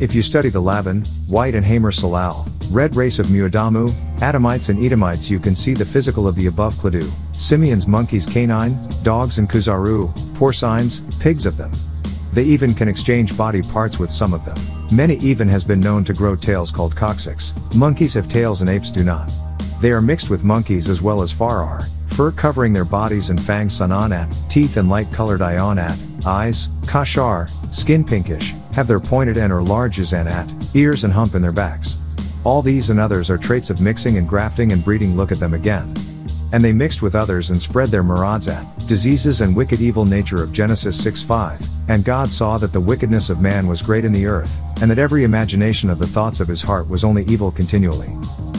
If you study the Laban, White and Hamer Salal, red race of Muadamu, Adamites and Edomites, you can see the physical of the above cladu, simians, monkeys, canine, dogs and kuzaru, porcines, pigs of them. They even can exchange body parts with some of them. Many even has been known to grow tails called coccyx. Monkeys have tails and apes do not. They are mixed with monkeys as well as farar, fur covering their bodies and fangs sananat, teeth and light-colored ionat, eyes, kashar, skin pinkish, have their pointed and or large anat, ears and hump in their backs. All these and others are traits of mixing and grafting and breeding. Look at them again. And they mixed with others and spread their maradsat, diseases and wicked evil nature of Genesis 6:5, and God saw that the wickedness of man was great in the earth, and that every imagination of the thoughts of his heart was only evil continually.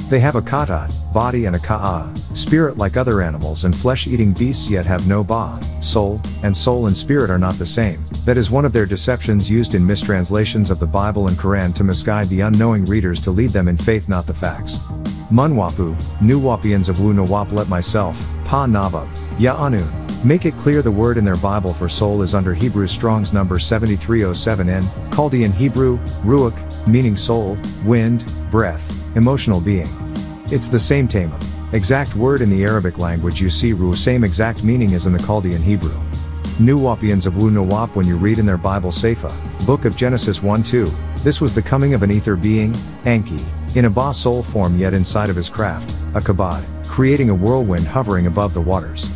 They have a katat, body, and a ka'a, spirit like other animals and flesh-eating beasts, yet have no ba, soul and spirit are not the same. That is one of their deceptions used in mistranslations of the Bible and Quran to misguide the unknowing readers to lead them in faith, not the facts. NWPU, NWPians of Wu-Nawap, let myself, Pa Nabab, Yaa-Nun, make it clear the word in their Bible for soul is under Hebrew Strong's number 7307N, Chaldean Hebrew, ruach, meaning soul, wind, breath, emotional being. It's the same tamim, exact word in the Arabic language. You see ruh, same exact meaning as in the Chaldean Hebrew. NWPians of Wu-Nawap, when you read in their Bible Sefer, Book of Genesis 1:2, this was the coming of an ether being, Anki, in a ba soul form, yet inside of his craft, a kabod, creating a whirlwind hovering above the waters.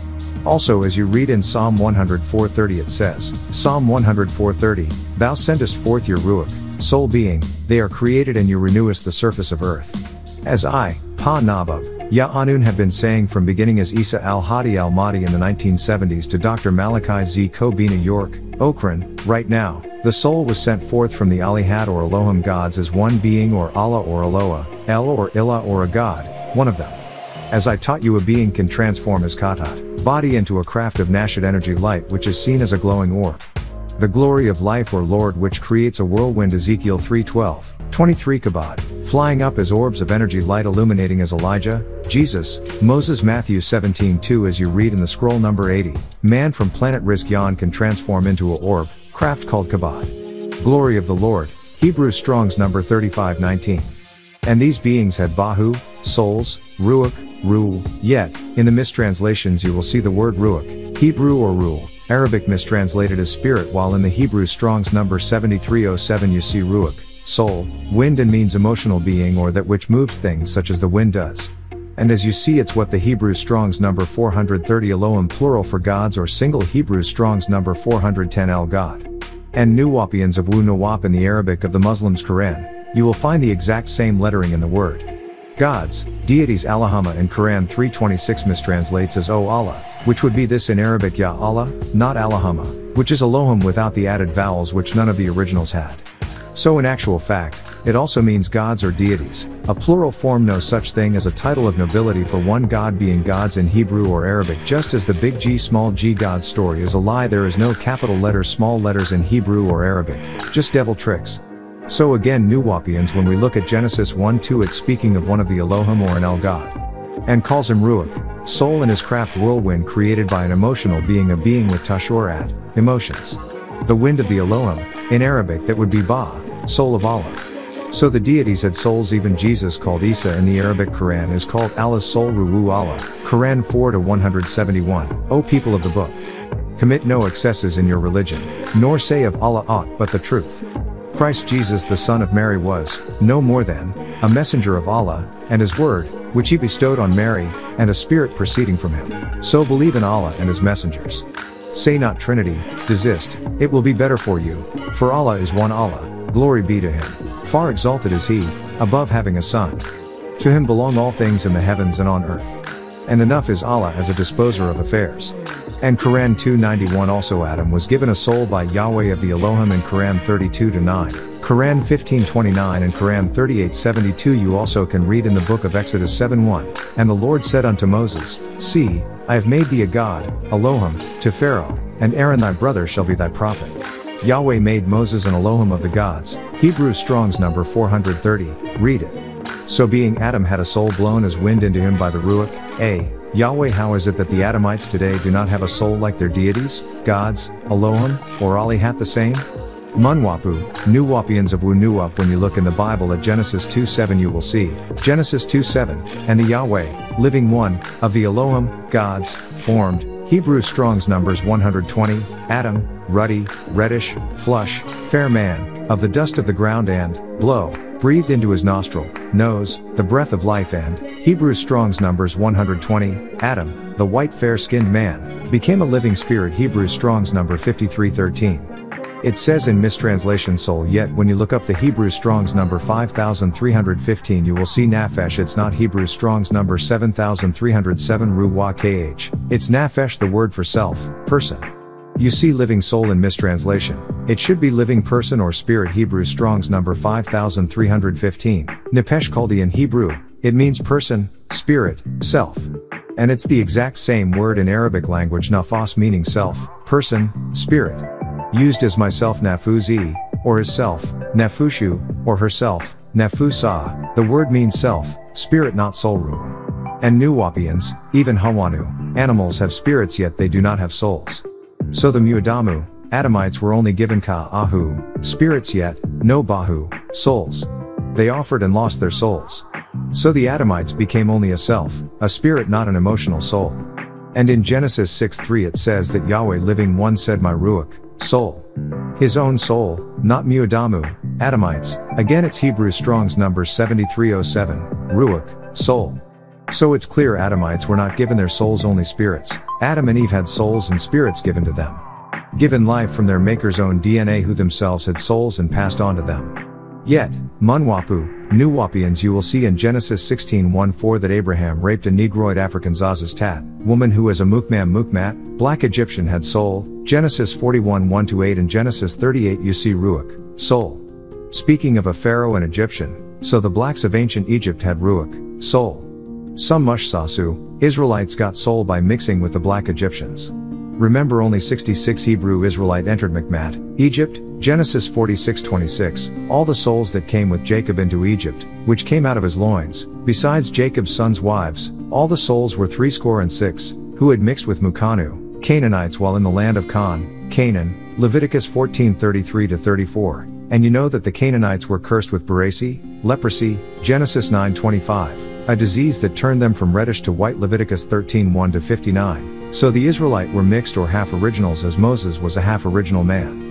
Also, as you read in Psalm 104:30, it says, Psalm 104:30, Thou sendest forth your ruach, soul being, they are created and you renewest the surface of earth. As I, Pa Nabab, Yaa-Nun have been saying from beginning as Isa Al-Haadi Al-Mahdi in the 1970s to Dr. Malachi Z. Kobina York, Okran, right now, the soul was sent forth from the Al-Haadi or Elohim gods as one being, or Allah or Eloah, El or Ilah or a god, one of them. As I taught you, a being can transform his katat, body into a craft of nashid energy light, which is seen as a glowing orb. The glory of life or Lord, which creates a whirlwind, Ezekiel 3:12, 23 kabod, flying up as orbs of energy light illuminating as Elijah, Jesus, Moses, Matthew 17:2. As you read in the scroll number 80, man from planet Rizk-Yan can transform into a orb, craft called kabod. Glory of the Lord, Hebrew Strong's number 3519. And these beings had bahu, souls, ruach, ruh, yet, in the mistranslations you will see the word ruach, Hebrew or ruh, Arabic mistranslated as spirit, while in the Hebrew Strong's number 7307 you see ruach, soul, wind, and means emotional being or that which moves things such as the wind does. And as you see, it's what the Hebrew Strong's number 430 Elohim plural for gods, or single Hebrew Strong's number 410 El God. And NWPians of Wu-Nawap in the Arabic of the Muslims Quran, you will find the exact same lettering in the word. Gods, deities. Allahumma in Quran 3:26 mistranslates as O Allah, which would be this in Arabic Ya Allah, not Allahumma, which is Elohim without the added vowels which none of the originals had. So in actual fact, it also means gods or deities, a plural form, no such thing as a title of nobility for one god being gods in Hebrew or Arabic, just as the big G small g God story is a lie. There is no capital letters, small letters in Hebrew or Arabic, just devil tricks. So again, NWPians, when we look at Genesis 1:2, it's speaking of one of the Elohim or an El God. And calls him ruach, soul, in his craft whirlwind created by an emotional being, a being with tashurat, emotions. The wind of the Elohim, in Arabic that would be ba, soul of Allah. So the deities had souls. Even Jesus, called Isa in the Arabic Quran, is called Allah's soul, Ruhu Allah, Quran 4:171. O people of the book, commit no excesses in your religion, nor say of Allah aught but the truth. Christ Jesus the Son of Mary was, no more than, a messenger of Allah, and his word, which he bestowed on Mary, and a spirit proceeding from him. So believe in Allah and his messengers. Say not Trinity, desist, it will be better for you, for Allah is one Allah, glory be to him. Far exalted is he, above having a son. To him belong all things in the heavens and on earth. And enough is Allah as a disposer of affairs. And Quran 2:91 also Adam was given a soul by Yahweh of the Elohim in Quran 32:9, Quran 15:29 and Quran 38:72. You also can read in the book of Exodus 7:1, and the Lord said unto Moses, See, I have made thee a god, Elohim, to Pharaoh, and Aaron thy brother shall be thy prophet. Yahweh made Moses an Elohim of the gods, Hebrew Strong's number 430, read it. So being Adam had a soul blown as wind into him by the Ruach, Yahweh, how is it that the Adamites today do not have a soul like their deities, gods, Elohim, or Alihat the same? NWPU, NWPians of Wu-Nuwup. When you look in the Bible at Genesis 2:7 you will see, Genesis 2:7, and the Yahweh, living one, of the Elohim, gods, formed, Hebrew Strong's numbers 120, Adam, ruddy, reddish, flush, fair man, of the dust of the ground and, blow, breathed into his nostril, nose, the breath of life and, Hebrew Strong's numbers 120, Adam, the white fair-skinned man, became a living spirit. Hebrew Strong's number 5313. It says in mistranslation soul, yet when you look up the Hebrew Strong's number 5315 you will see Nafesh. It's not Hebrew Strong's number 7307 Ruwa Kh. It's Nafesh, the word for self, person. You see living soul in mistranslation. It should be living person or spirit. Hebrew Strong's number 5315. Nefesh Chaldean Hebrew. It means person, spirit, self. And it's the exact same word in Arabic language nafas, meaning self, person, spirit. Used as myself nafuzi, or his self, nafushu, or herself, nafusa. The word means self, spirit, not soulru. And NWPians, even Hawanu, animals have spirits yet they do not have souls. So the Muadamu, Adamites were only given Ka'ahu, spirits yet, no Bahu, souls. They offered and lost their souls. So the Adamites became only a self, a spirit, not an emotional soul. And in Genesis 6:3 it says that Yahweh living one said my Ruach, soul. His own soul, not Muadamu, Adamites. Again it's Hebrew Strong's number 7307, Ruach, soul. So it's clear Adamites were not given their souls, only spirits. Adam and Eve had souls and spirits given to them. Given life from their maker's own DNA, who themselves had souls and passed on to them. Yet, NWPU, NWPians, you will see in Genesis 16:14 that Abraham raped a Negroid African Zazas woman who as a Mukmat, black Egyptian, had soul. Genesis 41:1-8 and Genesis 38 you see Ruach, soul. Speaking of a Pharaoh and Egyptian, so the blacks of ancient Egypt had Ruach, soul. Some Mushsasu, Israelites got soul by mixing with the black Egyptians. Remember only 66 Hebrew Israelite entered Mukmat, Egypt, Genesis 46:26, all the souls that came with Jacob into Egypt, which came out of his loins, besides Jacob's sons' wives, all the souls were 66, who had mixed with Mukanu, Canaanites while in the land of Canaan, Leviticus 14:33-34, and you know that the Canaanites were cursed with Beresi, leprosy, Genesis 9:25, a disease that turned them from reddish to white, Leviticus 13:1-59, so the Israelite were mixed or half originals, as Moses was a half original man.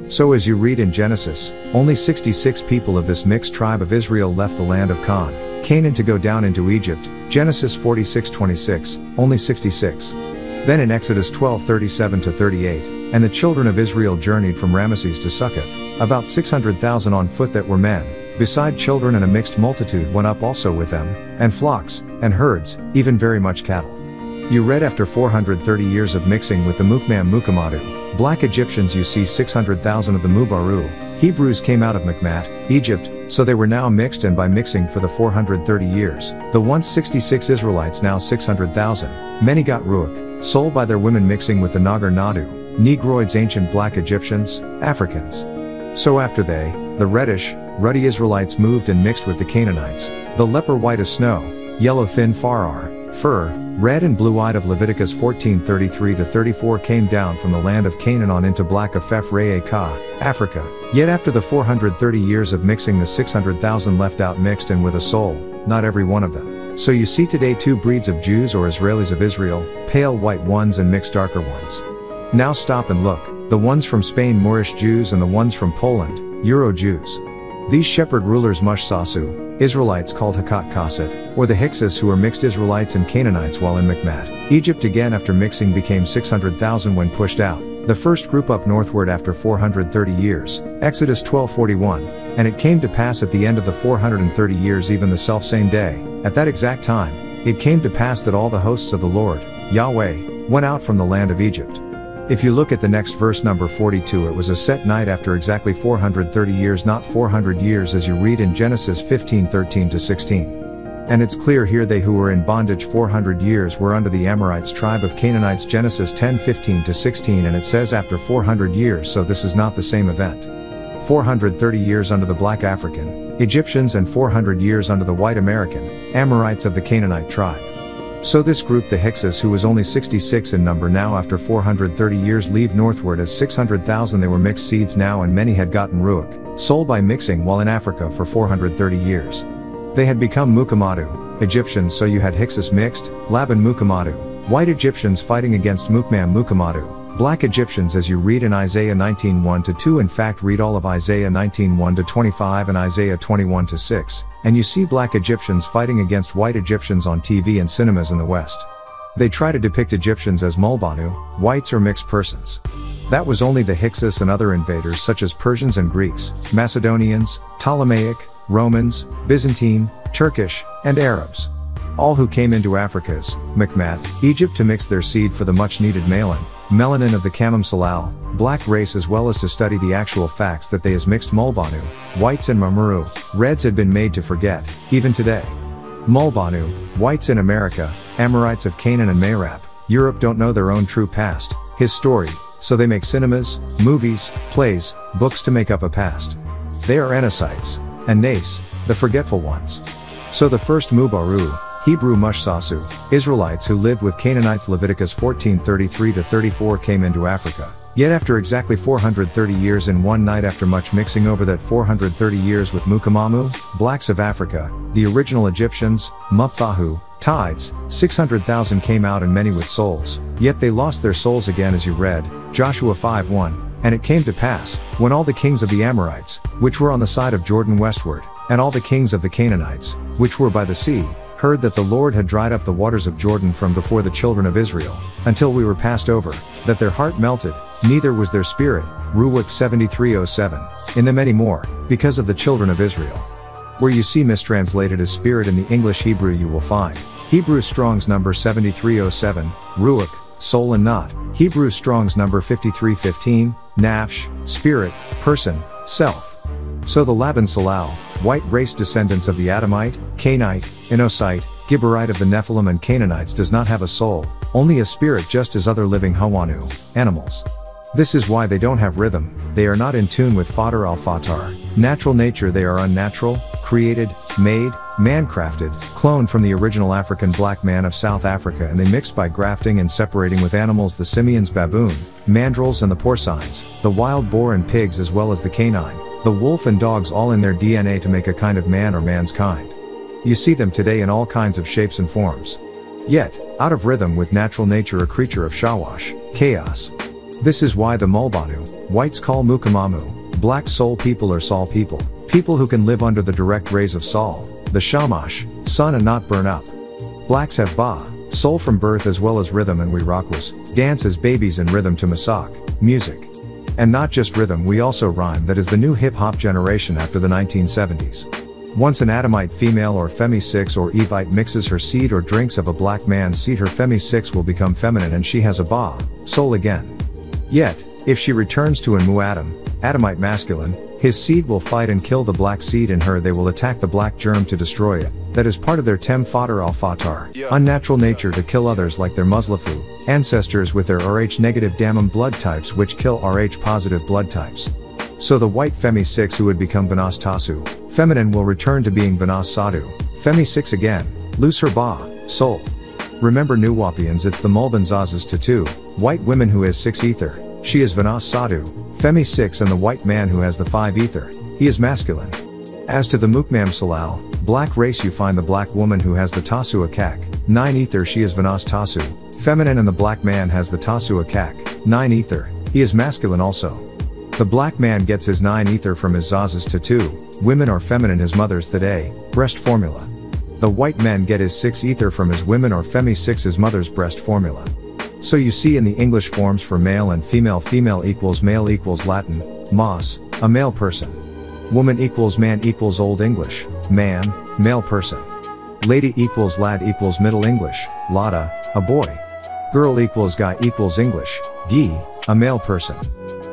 So as you read in Genesis, only 66 people of this mixed tribe of Israel left the land of Canaan to go down into Egypt, Genesis 46:26, only 66. Then in Exodus 12:37-38, and the children of Israel journeyed from Ramesses to Succoth, about 600,000 on foot that were men, beside children, and a mixed multitude went up also with them, and flocks, and herds, even very much cattle. You read after 430 years of mixing with the Mukamadu, black Egyptians, you see 600,000 of the Mubaru, Hebrews came out of Mukmat, Egypt, so they were now mixed, and by mixing for the 430 years, the once 66 Israelites, now 600,000, many got Ruach, soul, by their women mixing with the Nagar Nadu, Negroids, ancient black Egyptians, Africans. So after they, the reddish, ruddy Israelites moved and mixed with the Canaanites, the leper white as snow, yellow thin far fur, red and blue-eyed of Leviticus 14:33-34 came down from the land of Canaan on into black of Phephra'e-Ka, Africa. Yet after the 430 years of mixing, the 600,000 left out mixed and with a soul, not every one of them. So you see today two breeds of Jews or Israelis of Israel, pale white ones and mixed darker ones. Now stop and look, the ones from Spain Moorish Jews and the ones from Poland, Euro Jews. These shepherd rulers Mushsasu, Israelites called Hakat Kaset, or the Hyksos, who were mixed Israelites and Canaanites while in Mukmat. Egypt again after mixing became 600,000 when pushed out, the first group up northward after 430 years, Exodus 12:41, and it came to pass at the end of the 430 years, even the selfsame day, at that exact time, it came to pass that all the hosts of the Lord, Yahweh, went out from the land of Egypt. If you look at the next verse, number 42, it was a set night after exactly 430 years, not 400 years, as you read in Genesis 15:13-16. And it's clear here they who were in bondage 400 years were under the Amorites, tribe of Canaanites, Genesis 10:15-16, and it says after 400 years, so this is not the same event. 430 years under the black African, Egyptians, and 400 years under the white American, Amorites of the Canaanite tribe. So this group, the Hyksos, who was only 66 in number now after 430 years, leave northward as 600,000. They were mixed seeds now, and many had gotten Ruach, soul by mixing while in Africa for 430 years. They had become Mukamadu, Egyptians, so you had Hyksos mixed, Laban Mukamadu, white Egyptians fighting against Mukmam Mukamadu, black Egyptians, as you read in Isaiah 19:1-2. In fact, read all of Isaiah 19:1-25 and Isaiah 21:6, and you see black Egyptians fighting against white Egyptians on TV and cinemas in the West. They try to depict Egyptians as Mulbanu, whites or mixed persons. That was only the Hyksos and other invaders such as Persians and Greeks, Macedonians, Ptolemaic, Romans, Byzantine, Turkish, and Arabs. All who came into Africa's Mikmat, Egypt, to mix their seed for the much-needed melanin of the Kamam Salal, black race, as well as to study the actual facts that they as mixed Mulbanu, whites, and Mamuru, reds had been made to forget, even today. Mulbanu, whites in America, Amorites of Canaan and Mayrap, Europe don't know their own true past, his story, so they make cinemas, movies, plays, books to make up a past. They are Enocytes, and Nace, the forgetful ones. So the first Mubaru, Hebrew Mushsasu, Israelites who lived with Canaanites, Leviticus 14:33-34, came into Africa. Yet after exactly 430 years, in one night, after much mixing over that 430 years with Mukamamu, blacks of Africa, the original Egyptians, Mupthahu, tides, 600,000 came out, and many with souls, yet they lost their souls again, as you read, Joshua 5:1. And it came to pass, when all the kings of the Amorites, which were on the side of Jordan westward, and all the kings of the Canaanites, which were by the sea, heard that the Lord had dried up the waters of Jordan from before the children of Israel, until we were passed over, that their heart melted, neither was their spirit, Ruach 73:07, in them any more, because of the children of Israel. Where you see mistranslated as spirit in the English Hebrew, you will find Hebrew Strong's number 7307, Ruach, soul and not, Hebrew Strong's number 5315, Nafsh, spirit, person, self. So the Laban Salal, white race descendants of the Adamite, Cainite, Enosite, Giberite of the Nephilim and Canaanites, does not have a soul, only a spirit, just as other living Hawanu, animals. This is why they don't have rhythm, they are not in tune with Fatar al-Fatar, natural nature. They are unnatural, created, made, man-crafted, cloned from the original African black man of South Africa, and they mixed by grafting and separating with animals, the simians, baboon, mandrills and the porcines, the wild boar and pigs, as well as the canine, the wolf and dogs, all in their DNA to make a kind of man or man's kind. You see them today in all kinds of shapes and forms. Yet, out of rhythm with natural nature, a creature of shawash, chaos. This is why the Mulbanu, whites call Mukamamu, black soul people or Saul people, people who can live under the direct rays of Saul, the Shamash, sun, and not burn up. Blacks have Ba, soul from birth, as well as rhythm, and we Rockwus, dance as babies in rhythm to Masak, music. And not just rhythm, we also rhyme. That is the new hip-hop generation after the 1970s. Once an Adamite female or Femi-6 or Evite mixes her seed or drinks of a black man's seed, her Femi-6 will become feminine and she has a Ba, soul again. Yet, if she returns to an Mu-Adam, Adamite masculine, his seed will fight and kill the black seed in her. They will attack the black germ to destroy it. That is part of their Tem Fatar al-Fatar, unnatural nature, to kill others like their Muslafu, ancestors with their Rh negative Damam blood types, which kill Rh positive blood types. So the white Femi-6 who would become Vanas Tasu, feminine, will return to being Vanas Sadhu, Femi-6 again, lose her Ba, soul. Remember Nuwapians, it's the Mulban Zazas Tatu, white women who has 6 ether, she is Vanas Sadhu, Femi-6, and the white man who has the 5 ether, he is masculine. As to the Mukmam Salal, black race, you find the black woman who has the Tasu Akak, 9 ether, she is Vanas Tasu, feminine, and the black man has the Tasu Akak, 9 ether, he is masculine also. The black man gets his 9 ether from his Zazas Tatu, women or feminine, his mother's Thade, breast formula. The white man get his 6 ether from his women or Femi-6, his mother's breast formula. So you see in the English forms for male and female, female equals male equals Latin, mas, a male person. Woman equals man equals Old English, man, male person. Lady equals lad equals Middle English, lada, a boy. Girl equals guy equals English, gi, a male person.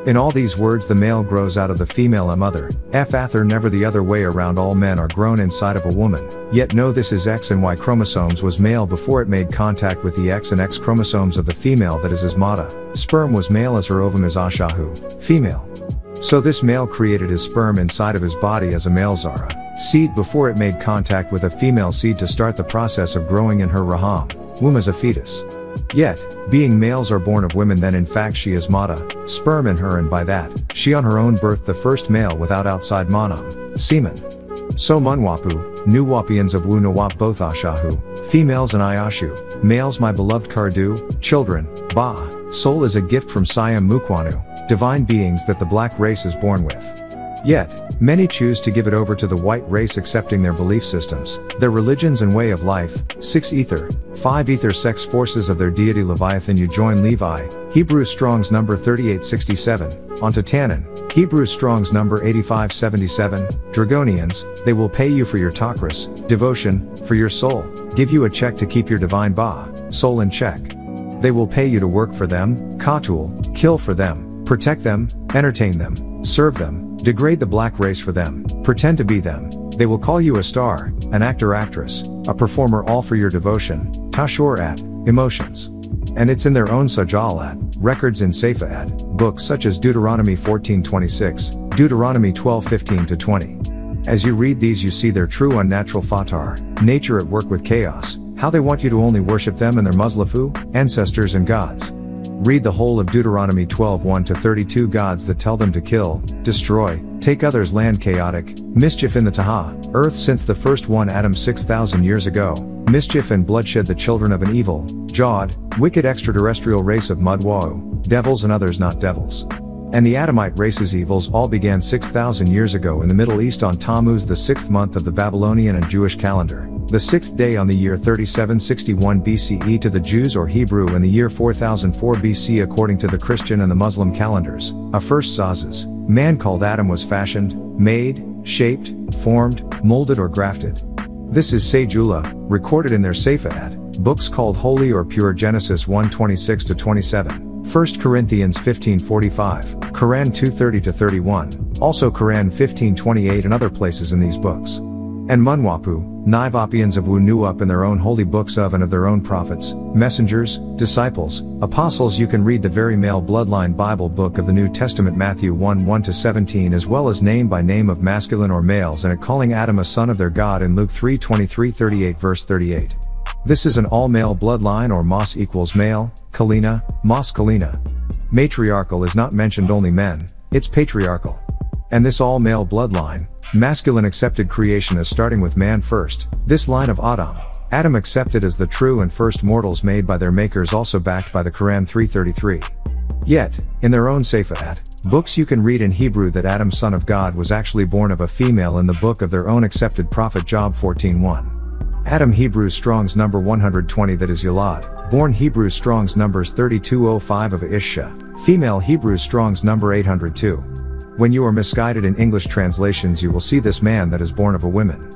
In all these words, the male grows out of the female, a mother, father, never the other way around. All men are grown inside of a woman, yet no, this is X and Y chromosomes was male before it made contact with the X and X chromosomes of the female, that is his mata. Sperm was male as her ovum is Ashahu, female. So this male created his sperm inside of his body as a male Zara, seed before it made contact with a female seed to start the process of growing in her Raham. womb as a fetus. Yet, being males are born of women, then in fact she is Mata, sperm in her, and by that, she on her own birthed the first male without outside manam, semen. So NWPU, Nuwapians of Wu-Nawap both Ashahu, females and Iashu, males my beloved Kardu, children, Ba, soul is a gift from Siam Mukwanu, divine beings that the black race is born with. Yet, many choose to give it over to the white race, accepting their belief systems, their religions and way of life. 6 Ether, 5 Ether sex forces of their deity Leviathan. You join Levi, Hebrew Strong's number 3867, onto Tannin, Hebrew Strong's number 8577, Dragonians, they will pay you for your takris, devotion, for your soul, give you a check to keep your divine Ba, soul in check. They will pay you to work for them, Katul, kill for them, protect them, entertain them, serve them, degrade the black race for them, pretend to be them. They will call you a star, an actor actress, a performer, all for your devotion, tashur at, emotions. And it's in their own sajal at, records in Sefa at, books such as Deuteronomy 14:26, Deuteronomy 12:15-20. As you read these you see their true unnatural fatar, nature at work with chaos, how they want you to only worship them and their Muslafu, ancestors and gods. Read the whole of Deuteronomy 12:1-32, gods that tell them to kill, destroy, take others' land, chaotic, mischief in the Taha, earth since the first one Adam 6,000 years ago, mischief and bloodshed, the children of an evil, jawed, wicked extraterrestrial race of Mudwa'u, devils and others not devils. And the Adamite race's evils all began 6,000 years ago in the Middle East on Tammuz, the 6th month of the Babylonian and Jewish calendar, the 6th day on the year 3761 BCE to the Jews or Hebrew, in the year 4004 BC according to the Christian and the Muslim calendars. A first Sazes, man called Adam was fashioned, made, shaped, formed, molded or grafted. This is Sejula, recorded in their Sefa books called Holy or Pure, Genesis 1:26-27. 1 Corinthians 15:45, Quran 2:30-31, also Quran 15:28 and other places in these books. And NWPU, Nivapians of Wu-Nuwap in their own holy books of and of their own prophets, messengers, disciples, apostles. You can read the very male bloodline Bible book of the New Testament, Matthew 1:1-17, as well as name by name of masculine or males, and it calling Adam a son of their God in Luke 3:23-38 verse 38. This is an all-male bloodline, or Mas equals male, Kalina, Mas Kalina. Matriarchal is not mentioned only men, it's patriarchal. And this all-male bloodline, masculine accepted creation as starting with man first, this line of Adam accepted as the true and first mortals made by their makers, also backed by the Quran 3:33. Yet, in their own Sefa books you can read in Hebrew that Adam son of God was actually born of a female in the book of their own accepted prophet Job 14:1. Adam Hebrew Strong's number 120, that is Yalad, born Hebrew Strong's numbers 3205 of Isha, female Hebrew Strong's number 802. When you are misguided in English translations you will see this man that is born of a woman.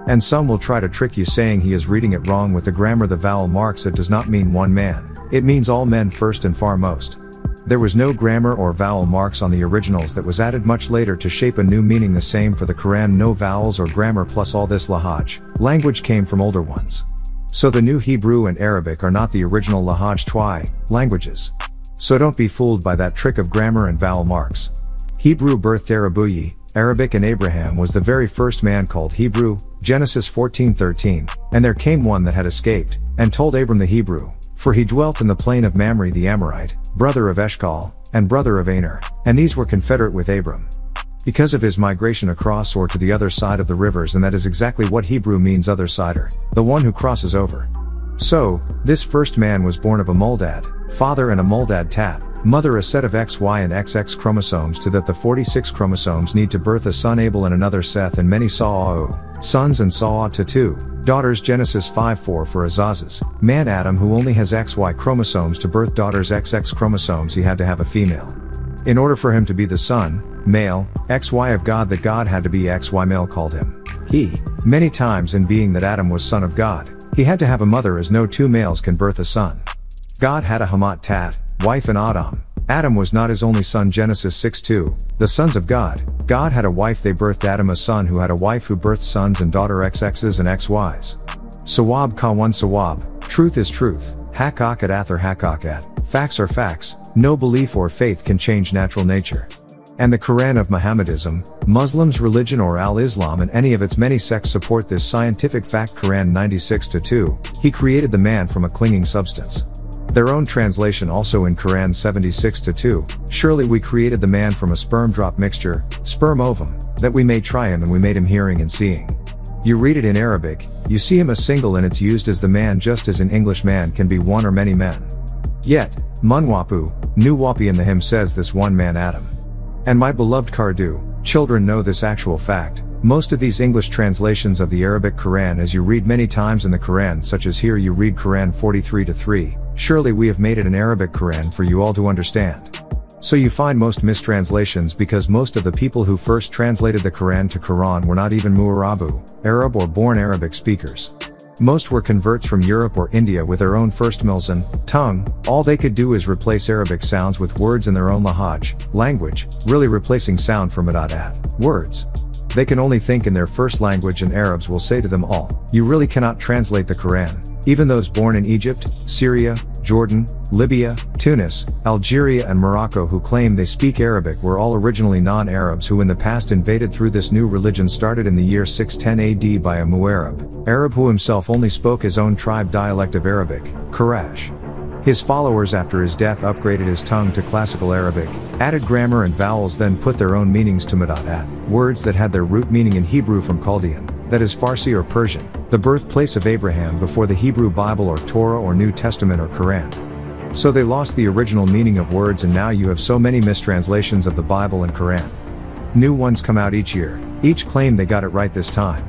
And some will try to trick you saying he is reading it wrong with the grammar, the vowel marks. It does not mean one man, it means all men first and foremost. There was no grammar or vowel marks on the originals, that was added much later to shape a new meaning. The same for the Quran, no vowels or grammar, plus all this Lahaj language came from older ones. So the new Hebrew and Arabic are not the original Lahaj Twi languages. So don't be fooled by that trick of grammar and vowel marks. Hebrew birthed Arabuyi, Arabic, and Abraham was the very first man called Hebrew, Genesis 14:13, and there came one that had escaped, and told Abram the Hebrew, for he dwelt in the plain of Mamre the Amorite, brother of Eshcol, and brother of Aner, and these were confederate with Abram, because of his migration across or to the other side of the rivers, and that is exactly what Hebrew means, other sider, the one who crosses over. So, this first man was born of a Moldad, father, and a Moldad tat, mother, a set of XY and XX chromosomes, to that the 46 chromosomes need to birth a son Abel and another Seth, and many Sa'u, sons, and Sa'u to 2 daughters, Genesis 5:4 for Azaz's man Adam, who only has XY chromosomes, to birth daughters XX chromosomes he had to have a female. In order for him to be the son, male, XY of God, that God had to be XY male, called him he, many times, in being that Adam was son of God, he had to have a mother, as no two males can birth a son. God had a Hamat tat, wife, and Adam. Adam was not his only son, Genesis 6:2, the sons of God. God had a wife, they birthed Adam a son, who had a wife, who birthed sons and daughter XXs and XYs. Sawab ka one sawab, truth is truth, hakakat athar hakakat, facts are facts, no belief or faith can change natural nature. And the Quran of Mohammedism, Muslims' religion or Al-Islam and any of its many sects support this scientific fact. Quran 96:2, He created the man from a clinging substance. Their own translation also in Quran 76:2, Surely we created the man from a sperm drop mixture, sperm ovum, that we may try him and we made him hearing and seeing. You read it in Arabic, you see him as single and it's used as the man just as in English man can be one or many men. Yet, NWPU in the hymn says this one man Adam. And my beloved Kardu, children know this actual fact, most of these English translations of the Arabic Quran as you read many times in the Quran such as here you read Quran 43:3, surely we have made it an Arabic Quran for you all to understand. So you find most mistranslations because most of the people who first translated the Quran to Quran were not even Mu'arabu, Arab or born Arabic speakers. Most were converts from Europe or India with their own first Milsan tongue, all they could do is replace Arabic sounds with words in their own Lahaj language, really replacing sound from words. They can only think in their first language and Arabs will say to them all, you really cannot translate the Quran. Even those born in Egypt, Syria, Jordan, Libya, Tunis, Algeria and Morocco who claim they speak Arabic were all originally non-Arabs who in the past invaded through this new religion started in the year 610 AD by a Arab who himself only spoke his own tribe dialect of Arabic, Quraysh. His followers after his death upgraded his tongue to classical Arabic, added grammar and vowels then put their own meanings to words that had their root meaning in Hebrew from Chaldean, that is Farsi or Persian, the birthplace of Abraham before the Hebrew Bible or Torah or New Testament or Quran. So they lost the original meaning of words and now you have so many mistranslations of the Bible and Quran. New ones come out each year, each claim they got it right this time.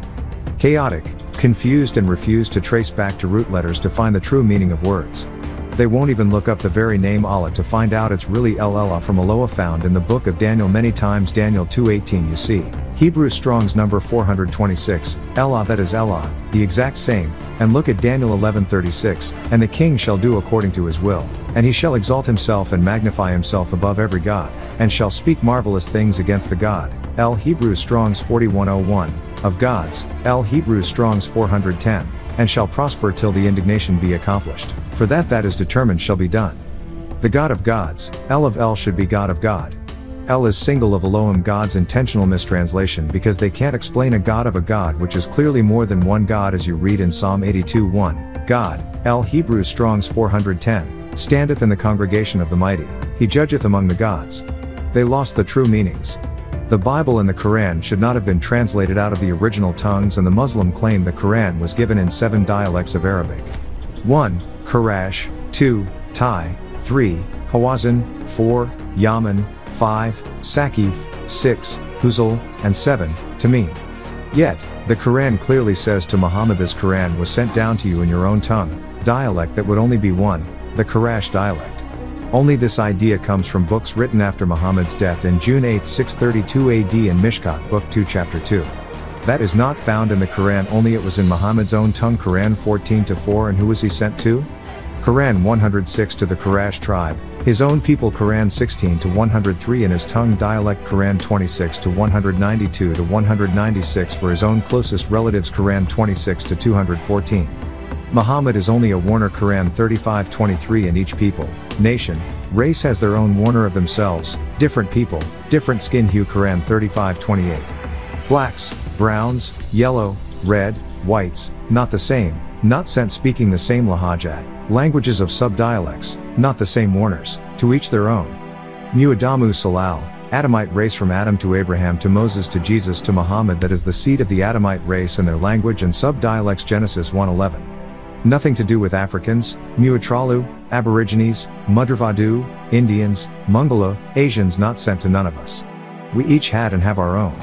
Chaotic, confused and refuse to trace back to root letters to find the true meaning of words. They won't even look up the very name Allah to find out it's really El-Elah from Eloah found in the book of Daniel many times Daniel 2:18 you see, Hebrew Strong's number 426, Elah that is Elah, the exact same, and look at Daniel 11:36, and the king shall do according to his will, and he shall exalt himself and magnify himself above every god, and shall speak marvelous things against the God, El Hebrew Strong's 4101, of gods, El Hebrew Strong's 410, and shall prosper till the indignation be accomplished, for that is determined shall be done. The God of gods, El of El should be God of God. El is single of Elohim God's intentional mistranslation because they can't explain a God of a God which is clearly more than one God as you read in Psalm 82:1, God, El Hebrew Strong's 410, standeth in the congregation of the mighty, he judgeth among the gods. They lost the true meanings. The Bible and the Quran should not have been translated out of the original tongues and the Muslim claim the Quran was given in 7 dialects of Arabic. 1. Quraysh, 2. Thai, 3. Hawazin, 4. Yaman, 5. Saqif, 6. Huzul, and 7. Tamim. Yet, the Quran clearly says to Muhammad this Quran was sent down to you in your own tongue, dialect that would only be one, the Quraysh dialect. Only this idea comes from books written after Muhammad's death in June 8, 632 AD in Mishkat Book 2 Chapter 2. That is not found in the Quran only it was in Muhammad's own tongue Quran 14:4 and who was he sent to? Quran 106 to the Quraysh tribe, his own people Quran 16-103 in his tongue dialect Quran 26-192-196 for his own closest relatives Quran 26-214. Muhammad is only a warner Quran 35:23 and each people, nation, race has their own warner of themselves, different people, different skin hue Quran 35:28. Blacks, browns, yellow, red, whites, not the same, not sent speaking the same lahajat, languages of sub-dialects, not the same warners, to each their own. Mu'adamu Salal, Adamite race from Adam to Abraham to Moses to Jesus to Muhammad that is the seed of the Adamite race and their language and sub-dialects Genesis 1:11. Nothing to do with Africans, Muatralu, Aborigines, Mudravadu, Indians, Mongolo, Asians not sent to none of us. We each had and have our own.